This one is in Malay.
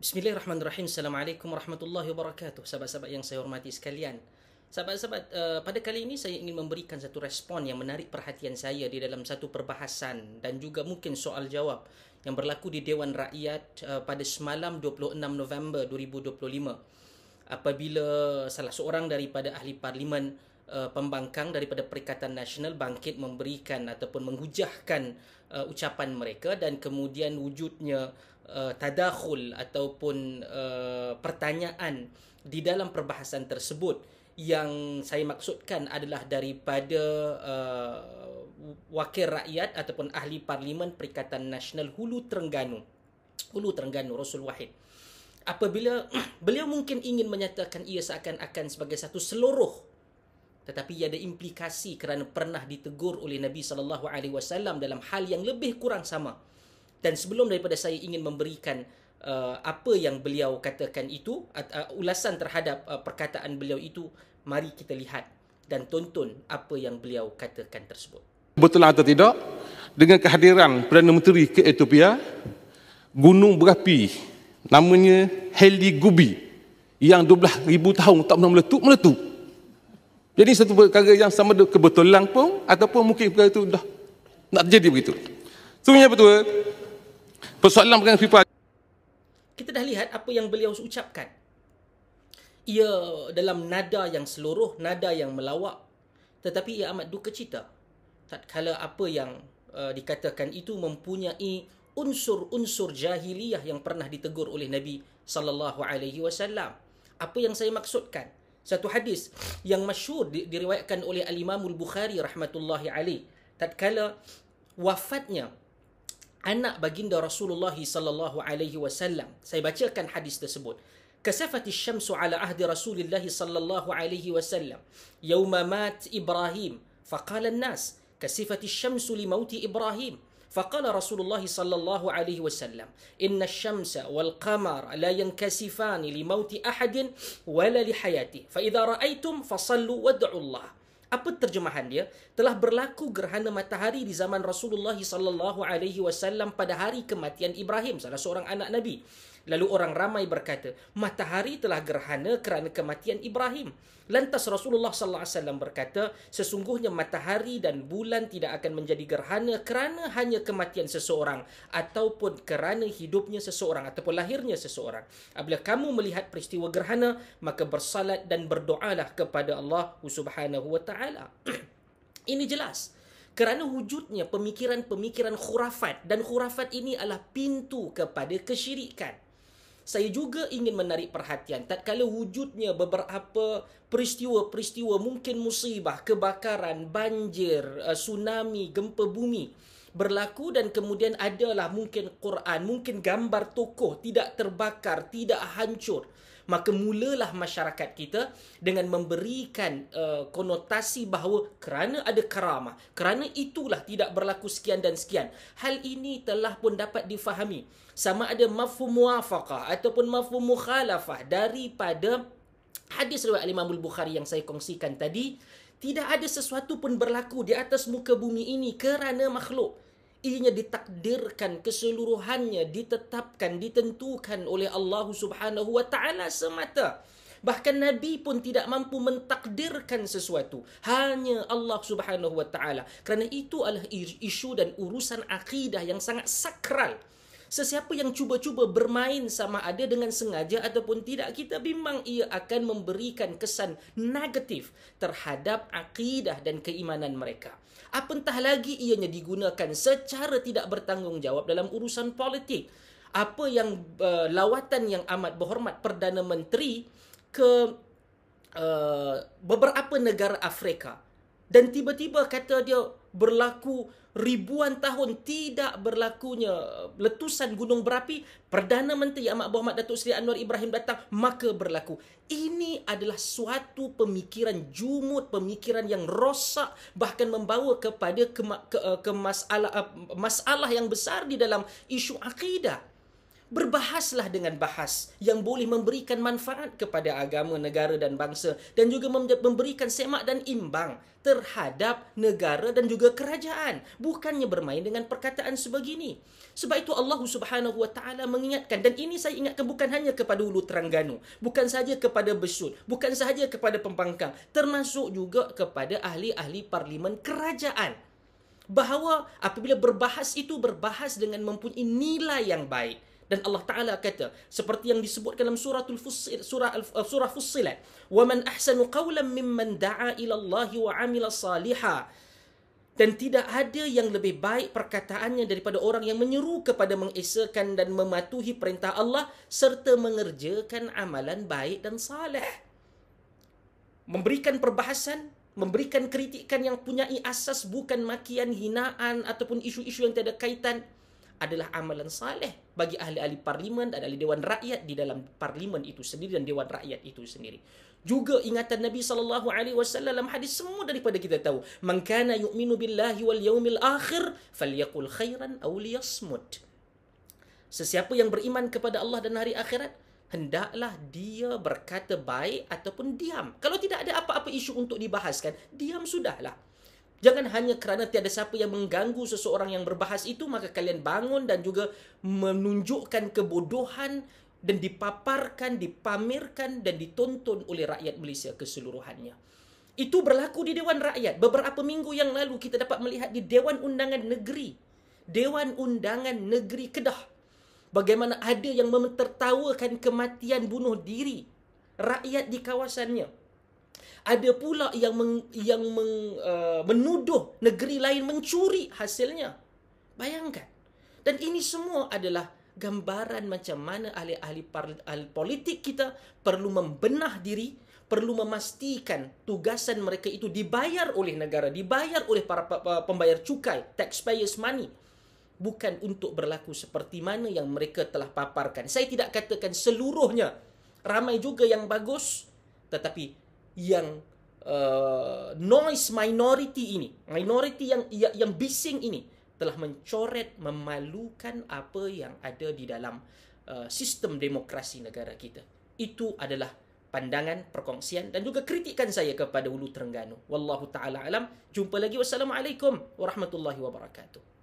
Bismillahirrahmanirrahim. Assalamualaikum warahmatullahi wabarakatuh. Sahabat-sahabat yang saya hormati sekalian. Sahabat-sahabat, pada kali ini saya ingin memberikan satu respon yang menarik perhatian saya di dalam satu perbahasan dan juga mungkin soal jawab yang berlaku di Dewan Rakyat pada semalam 26 November 2025. Apabila salah seorang daripada ahli parlimen pembangkang daripada Perikatan Nasional bangkit memberikan ataupun menghujahkan ucapan mereka dan kemudian wujudnya tadakhul ataupun pertanyaan di dalam perbahasan tersebut yang saya maksudkan adalah daripada wakil rakyat ataupun ahli parlimen Perikatan Nasional Hulu Terengganu Rasul Wahid. Apabila beliau mungkin ingin menyatakan ia seakan-akan sebagai satu seluruh, tetapi ia ada implikasi kerana pernah ditegur oleh Nabi SAW dalam hal yang lebih kurang sama. Dan sebelum daripada saya ingin memberikan apa yang beliau katakan itu, ulasan terhadap perkataan beliau itu, mari kita lihat dan tonton apa yang beliau katakan tersebut. Betul atau tidak, dengan kehadiran Perdana Menteri ke Ethiopia, gunung berapi namanya Heli Gubi yang 12,000 tahun tak pernah meletup. Jadi satu perkara yang sama ada kebetulan pun ataupun mungkin perkara itu dah nak terjadi begitu. Sebenarnya betul. Persoalan perkara FIFA. Kita dah lihat apa yang beliau ucapkan. Ia dalam nada yang seluruh, nada yang melawak, tetapi ia amat duka cita tatkala apa yang dikatakan itu mempunyai unsur-unsur jahiliyah yang pernah ditegur oleh Nabi sallallahu alaihi wasallam. Apa yang saya maksudkan? Satu hadis yang masyhur diriwayatkan oleh Al-Imam Al-Bukhari rahmatullahi alaih tatkala wafatnya anak baginda Rasulullah sallallahu alaihi wasallam. Saya bacakan hadis tersebut. Kasafati syamsu ala ahdi Rasulillah sallallahu alaihi wasallam yauma mat Ibrahim faqala an-nas kasifati syamsu li mauti Ibrahim. فقال رسول الله صلى الله عليه وسلم إن الشمس والقمر لا ينكسفان لموت أحد ولا لحياته فإذا رأيتم فصلوا وادعوا الله. Apa terjemahan dia? Telah berlaku gerhana matahari di zaman Rasulullah sallallahu alaihi wasallam pada hari kematian Ibrahim, salah seorang anak Nabi. Lalu orang ramai berkata, matahari telah gerhana kerana kematian Ibrahim. Lantas Rasulullah sallallahu alaihi wasallam berkata, sesungguhnya matahari dan bulan tidak akan menjadi gerhana kerana hanya kematian seseorang ataupun kerana hidupnya seseorang ataupun lahirnya seseorang. Apabila kamu melihat peristiwa gerhana, maka bersalat dan berdoalah kepada Allah Subhanahu wa taala. Ini jelas. Kerana wujudnya pemikiran-pemikiran khurafat dan khurafat ini adalah pintu kepada kesyirikan. Saya juga ingin menarik perhatian tatkala wujudnya beberapa peristiwa-peristiwa mungkin musibah, kebakaran, banjir, tsunami, gempa bumi berlaku dan kemudian adalah mungkin Quran, mungkin gambar tokoh tidak terbakar, tidak hancur. Maka mulalah masyarakat kita dengan memberikan konotasi bahawa kerana ada karamah, kerana itulah tidak berlaku sekian dan sekian. Hal ini telah pun dapat difahami. Sama ada mafhum muwafaqah ataupun mafhum mukhalafah daripada hadis riwayat Imam Al-Bukhari yang saya kongsikan tadi. Tidak ada sesuatu pun berlaku di atas muka bumi ini kerana makhluk. Ianya ditakdirkan keseluruhannya, ditetapkan, ditentukan oleh Allah Subhanahu wa taala semata. Bahkan Nabi pun tidak mampu mentakdirkan sesuatu. Hanya Allah Subhanahu wa taala. Kerana itu adalah isu dan urusan akidah yang sangat sakral. Sesiapa yang cuba-cuba bermain sama ada dengan sengaja ataupun tidak, kita bimbang ia akan memberikan kesan negatif terhadap akidah dan keimanan mereka. Apatah lagi ianya digunakan secara tidak bertanggungjawab dalam urusan politik. Apa yang lawatan yang amat berhormat Perdana Menteri ke beberapa negara Afrika dan tiba-tiba kata dia berlaku ribuan tahun tidak berlakunya letusan gunung berapi, Perdana Menteri Amat Berhormat Datuk Seri Anwar Ibrahim datang, maka berlaku. Ini adalah suatu pemikiran jumud, pemikiran yang rosak, bahkan membawa kepada masalah yang besar di dalam isu akidah. Berbahaslah dengan bahas yang boleh memberikan manfaat kepada agama, negara dan bangsa, dan juga memberikan semak dan imbang terhadap negara dan juga kerajaan. Bukannya bermain dengan perkataan sebegini. Sebab itu Allah Subhanahu Wa Taala mengingatkan, dan ini saya ingatkan bukan hanya kepada Ulu Terengganu, bukan sahaja kepada Besut, bukan sahaja kepada Pembangkang, termasuk juga kepada ahli-ahli parlimen kerajaan. Bahawa apabila berbahas itu, berbahas dengan mempunyai nilai yang baik. Dan Allah Ta'ala kata, seperti yang disebutkan dalam surah Fussilat, وَمَنْ أَحْسَنُ قَوْلًا مِمَّنْ دَعَا إِلَى اللَّهِ وَعَمِلَ صَالِحًا. Dan tidak ada yang lebih baik perkataannya daripada orang yang menyeru kepada mengesakan dan mematuhi perintah Allah serta mengerjakan amalan baik dan saleh. Memberikan perbahasan, memberikan kritikan yang punyai asas bukan makian, hinaan ataupun isu-isu yang tiada kaitan adalah amalan saleh bagi ahli-ahli parlimen dan ahli Dewan Rakyat di dalam parlimen itu sendiri dan Dewan Rakyat itu sendiri. Juga ingatan Nabi SAW dalam hadis semua daripada kita tahu. Man kana yu'minu billahi wal yaumil akhir falyaqul khairan aw liyasmut. Sesiapa yang beriman kepada Allah dan hari akhirat, hendaklah dia berkata baik ataupun diam. Kalau tidak ada apa-apa isu untuk dibahaskan, diam sudahlah. Jangan hanya kerana tiada siapa yang mengganggu seseorang yang berbahas itu, maka kalian bangun dan juga menunjukkan kebodohan dan dipaparkan, dipamerkan dan ditonton oleh rakyat Malaysia keseluruhannya. Itu berlaku di Dewan Rakyat. Beberapa minggu yang lalu kita dapat melihat di Dewan Undangan Negeri. Dewan Undangan Negeri Kedah. Bagaimana ada yang mentertawakan kematian bunuh diri rakyat di kawasannya. Ada pula yang menuduh negeri lain mencuri hasilnya. Bayangkan. Dan ini semua adalah gambaran macam mana ahli-ahli politik kita perlu membenah diri, perlu memastikan tugasan mereka itu dibayar oleh negara, dibayar oleh para pembayar cukai, taxpayers money. Bukan untuk berlaku seperti mana yang mereka telah paparkan. Saya tidak katakan seluruhnya. Ramai juga yang bagus, tetapi yang noise minority ini, minority yang bising ini telah mencoret, memalukan apa yang ada di dalam sistem demokrasi negara kita. Itu adalah pandangan, perkongsian dan juga kritikan saya kepada Ulu Terengganu. Wallahu ta'ala alam. Jumpa lagi. Wassalamualaikum warahmatullahi wabarakatuh.